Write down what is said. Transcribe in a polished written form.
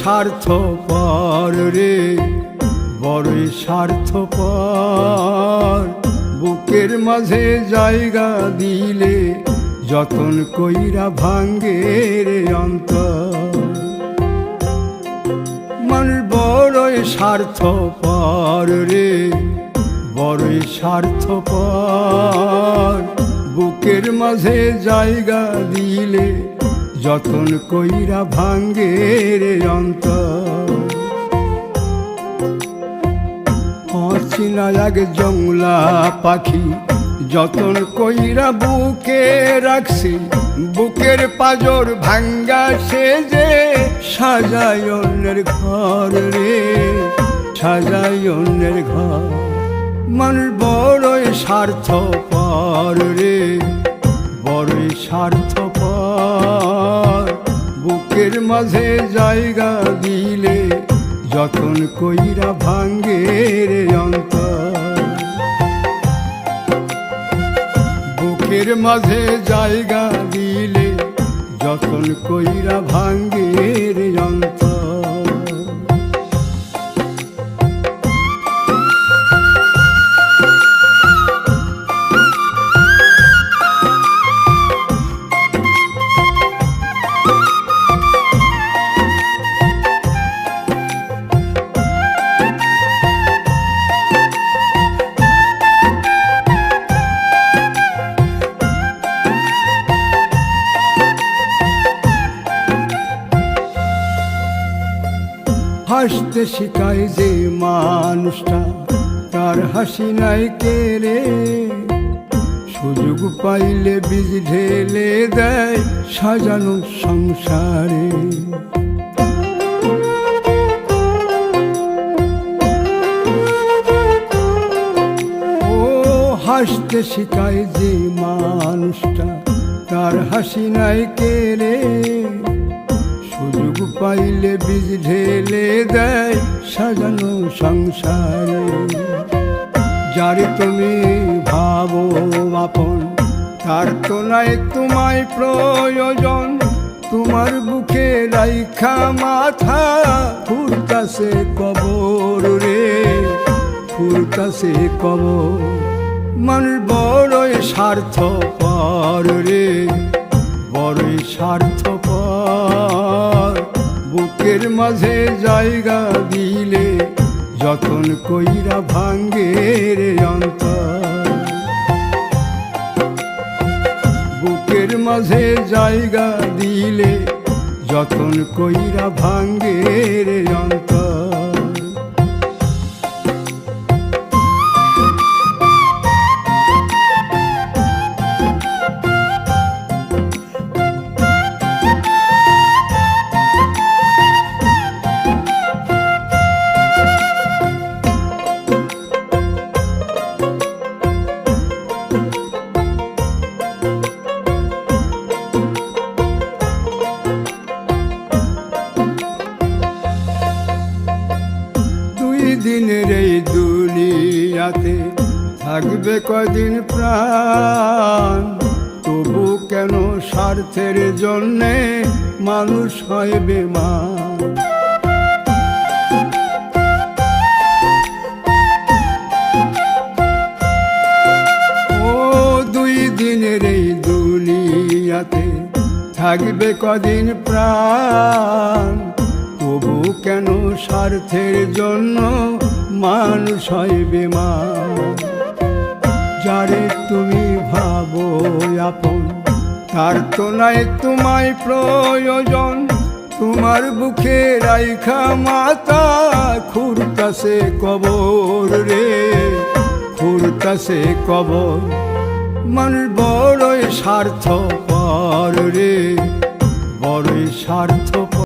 স্বার্থপর রে, বড়ই স্বার্থপর। বুকের মাঝে জায়গা দিলে যতন কইরা ভাঙ্গে রে অন্তর। মানুষ বড়ই স্বার্থপর রে, বড়ই স্বার্থপর। বুকের মাঝে জায়গা দিলে যতন কইরা ভাঙ্গে রে অন্তর। অচিনা এক জংলা পাখি যতন কইরা বুকে রাখছি, বুকের পাজর ভাঙ্গা সে যে সাজায় অন্যের ঘর রে, সাজায় অন্যের ঘর। মানুষ বড়ই স্বার্থপর রে, বড়ই স্বার্থপর। বুকের মাঝে জায়গা দিলে যতন কইরা ভাঙ্গে রে অন্তর। বুকের মাঝে জায়গা দিলে যতন কইরা ভাঙ্গে রে অন্তর। হাসতে শিখায় যে মানুষটা, তার হাসি নাই কেড়ে। সুযোগ পাইলে বীজ ঢেলে দেয় সাজানো সংসারে। ও হাসতে শিখায় যে মানুষটা, তার হাসি নাই কেড়ে। সুযোগ পাইলে বীজ ঢেলে দেয় সাজানো সংসারে। যারে তুমি ভাবো আপন, তার তো নাই তোমায় প্রয়োজন। তোমার বুকে রাইখা মাথা ফুরতাছে কবর রে, ফুরতাছে কবর। মানুষ বড়ই স্বার্থপর রে, বড়ই স্বার্থপর। বুকের মাঝে জায়গা দিলে যতন কইরা ভাঙ্গে রে অন্তর। বুকের মাঝে জায়গা দিলে যতন কইরা ভাঙ্গে রে অন্তর। দিনের এই দুনিয়াতে থাকবে কদিন প্রাণ, তবু কেন স্বার্থের জন্যে মানুষ হয় বেমান। ও দুই দিনের এই দুনিয়াতে থাকবে কদিন প্রাণ, তবু কেন স্বার্থের জন্য মানুষ হয় বেমান। যারে তুমি ভাবো আপন, তার তো নাই তোমায় প্রয়োজন। তোমার বুকে রাইখা মাথা খুরতাছে কবর রে, খুরতাছে কবর। মানুষ বড়ই স্বার্থপর রে, বড়ই স্বার্থপর।